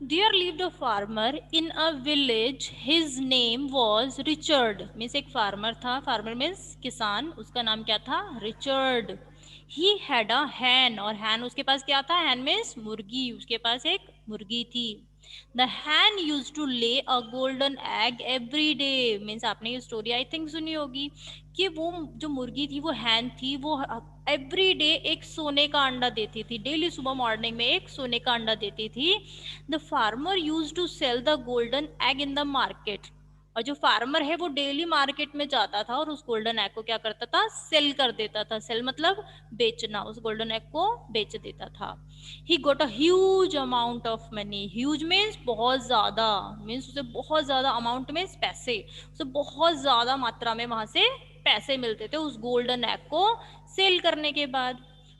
There lived a farmer in a village. His name was Richard. Means एक farmer था. Farmer means किसान. उसका नाम क्या था? Richard. He had a hen. और hen उसके पास क्या था? hen मीन्स मुर्गी. उसके पास एक मुर्गी थी. The hen used to lay a golden egg every day. Means आपने ये स्टोरी आई थिंक सुनी होगी कि वो जो मुर्गी थी, वो hen थी, वो एवरी डे एक सोने का अंडा देती थी. डेली सुबह मॉर्निंग में एक सोने का अंडा देती थी. The farmer use to sell the golden egg in the market. और जो फार्मर है वो डेली मार्केट में जाता था और उस गोल्डन एग को क्या करता था? सेल कर देता था. सेल मतलब बेचना. उस गोल्डन एग को बेच देता था. He got a huge amount of money. Huge means बहुत ज्यादा. मीन्स उसे बहुत ज्यादा अमाउंट में पैसे, उसे बहुत ज्यादा मात्रा में वहां से पैसे मिलते थे उस गोल्डन एग को सेल करने के बाद.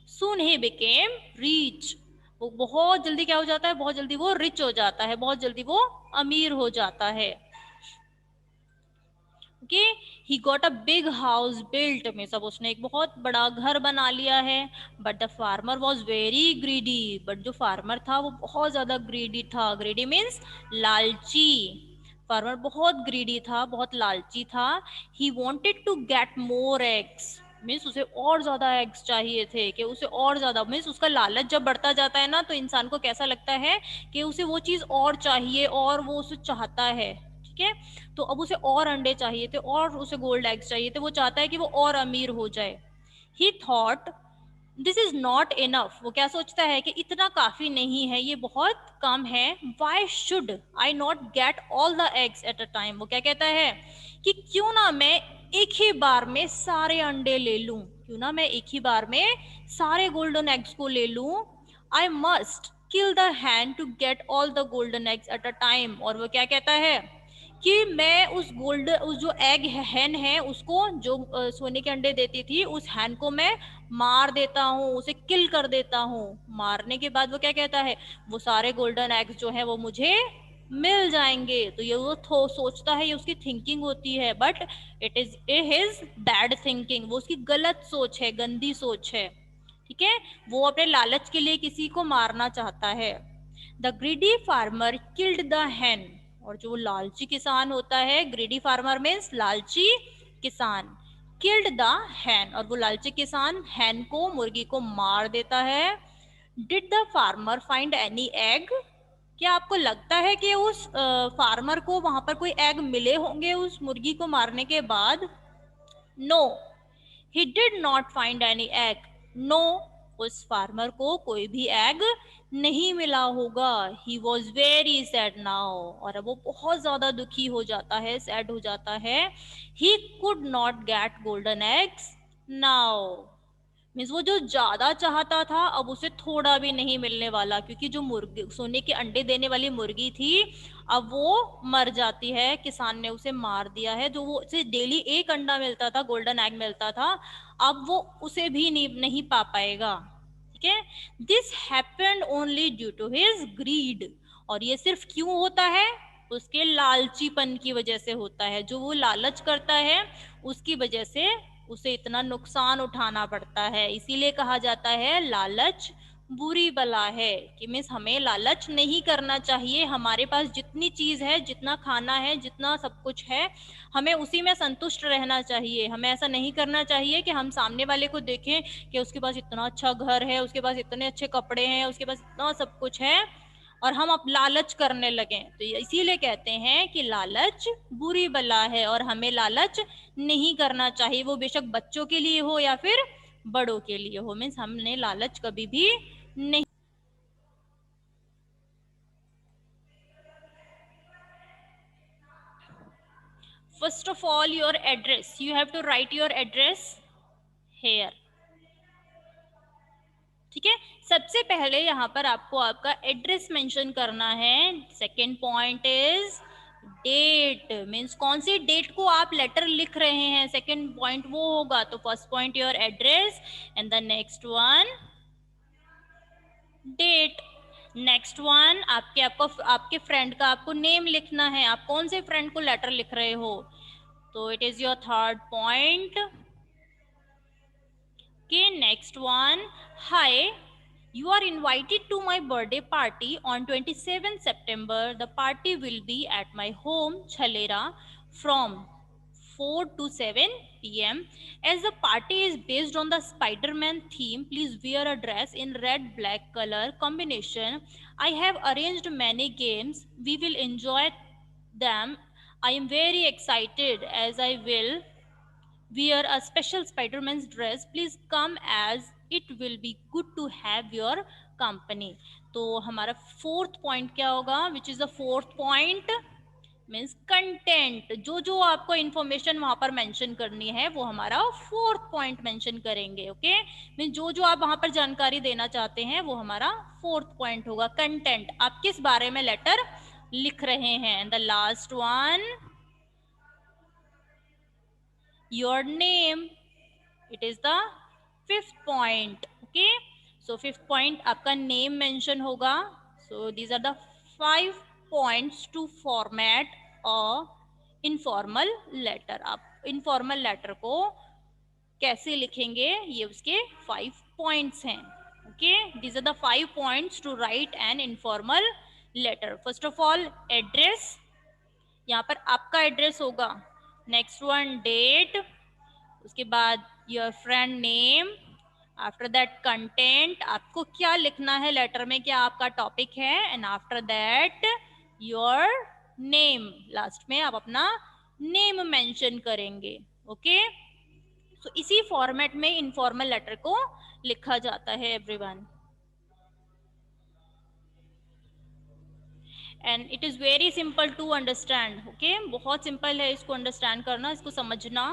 सून ही बिकेम रिच. वो बहुत जल्दी क्या हो जाता है? बहुत जल्दी वो रिच हो जाता है. बहुत जल्दी वो अमीर हो जाता है. Okay. He got a big house built. में सब उसने एक बहुत बड़ा घर बना लिया है. But the farmer was very greedy. But जो फार्मर था वो बहुत ज्यादा ग्रीडी था. ग्रीडी मीन्स लालची. फार्मर बहुत ग्रीडी था, बहुत लालची था. He wanted to get more eggs. Means उसे और ज्यादा एग्स चाहिए थे, कि उसे और ज्यादा. मीन्स उसका लालच जब बढ़ता जाता है ना, तो इंसान को कैसा लगता है कि उसे वो चीज और चाहिए और वो उसे चाहता है. ठीक है. तो अब उसे और अंडे चाहिए थे और उसे गोल्ड एग्स चाहिए थे. वो चाहता है कि वो और अमीर हो जाए. ही thought this is not enough. वो क्या सोचता है कि इतना काफी नहीं है, ये बहुत कम है. Why should I not gate all the eggs at a time. वो क्या कहता है कि क्यों ना मैं एक ही बार में सारे अंडे ले लूं. क्यों ना मैं एक ही बार में सारे गोल्डन एग्स को ले लूं. I must kill the hen to get all the golden eggs at a time. और वो क्या कहता है कि मैं उस जो एग हैन है उसको, जो सोने के अंडे देती थी, उस हैन को मैं मार देता हूँ, उसे किल कर देता हूँ. मारने के बाद वो क्या कहता है? वो सारे गोल्डन एग्स जो है वो मुझे मिल जाएंगे. तो ये वो सोचता है, ये उसकी थिंकिंग होती है. But it is his bad thinking. वो उसकी गलत सोच है, गंदी सोच है. ठीक है. वो अपने लालच के लिए किसी को मारना चाहता है. The greedy farmer killed the hen. और जो लालची किसान होता है, ग्रीडी फार्मर मीन्स लालची किसान, किल्ड द hen. और वो लालची किसान hen को, मुर्गी को मार देता है. Did the farmer find any egg. क्या आपको लगता है कि उस फार्मर को वहां पर कोई एग मिले होंगे उस मुर्गी को मारने के बाद? No. He did not find any egg. No, उस फार्मर को कोई भी एग नहीं मिला होगा. He was very sad now. और अब वो बहुत ज्यादा दुखी हो जाता है, सैड हो जाता है. He could not get golden eggs now. Means वो जो ज्यादा चाहता था, अब उसे थोड़ा भी नहीं मिलने वाला, क्योंकि जो मुर्गी, सोने के अंडे देने वाली मुर्गी थी, अब वो मर जाती है. किसान ने उसे मार दिया है. जो वो उसे डेली एक अंडा मिलता था, गोल्डन एग मिलता था, अब वो उसे भी नहीं पा पाएगा. ठीक है. This happened only due to his greed. और ये सिर्फ क्यों होता है? उसके लालचीपन की वजह से होता है. जो वो लालच करता है, उसकी वजह से उसे इतना नुकसान उठाना पड़ता है. इसीलिए कहा जाता है लालच बुरी बला है. कि मीन्स हमें लालच नहीं करना चाहिए. हमारे पास जितनी चीज है, जितना खाना है, जितना सब कुछ है, हमें उसी में संतुष्ट रहना चाहिए. हमें ऐसा नहीं करना चाहिए कि हम सामने वाले को देखें कि उसके पास इतना अच्छा घर है, उसके पास इतने अच्छे कपड़े हैं, उसके पास इतना सब कुछ है, और हम अब लालच करने लगे. तो इसीलिए कहते हैं कि लालच बुरी बला है और हमें लालच नहीं करना चाहिए. वो बेशक बच्चों के लिए हो या फिर बड़ों के लिए हो. मीन्स हमने लालच कभी भी नहीं. First of all your address. You have to write your address here. ठीक है. सबसे पहले यहाँ पर आपको आपका एड्रेस मेंशन करना है. Second point is date. Means कौन सी डेट को आप लेटर लिख रहे हैं, सेकेंड पॉइंट वो होगा. तो first point your address and the next one date. Next one आपके फ्रेंड का आपको नेम लिखना है. आप कौन से फ्रेंड को लेटर लिख रहे हो? तो it is your third point. के next one hi. You are invited to my birthday party on 27 September. The party will be at my home, Chalera, from 4 to 7 p.m. As the party is based on the Spider-Man theme, please wear a dress in red black color combination. I have arranged many games. We will enjoy them. I am very excited as I will wear a special Spider-Man's dress. Please come as it will be good to have your company. तो हमारा fourth point क्या होगा, which is the fourth point, means content. जो जो आपको information वहां पर mention करनी है वो हमारा फोर्थ पॉइंट मेंशन करेंगे. ओके, मीन जो जो आप वहां पर जानकारी देना चाहते हैं वो हमारा फोर्थ पॉइंट होगा. कंटेंट, आप किस बारे में लेटर लिख रहे हैं. The last one, your name, it is the fifth point. Okay, so fifth point आपका name mention होगा. So these are the 5 points to format a informal letter. आप informal letter को कैसे लिखेंगे ये उसके 5 points हैं. Okay, these are the 5 points to write an informal letter. First of all, address, यहाँ पर आपका एड्रेस होगा. Next one, date. उसके बाद your friend name. After that content, आपको क्या लिखना है लेटर में, क्या आपका टॉपिक है. And after that your name. Last में आप अपना नेम मेंशन करेंगे. ओके, सो इसी फॉर्मेट में इनफॉर्मल लेटर को लिखा जाता है everyone. And it is very simple to understand. Okay, बहुत सिंपल है इसको अंडरस्टैंड करना, इसको समझना.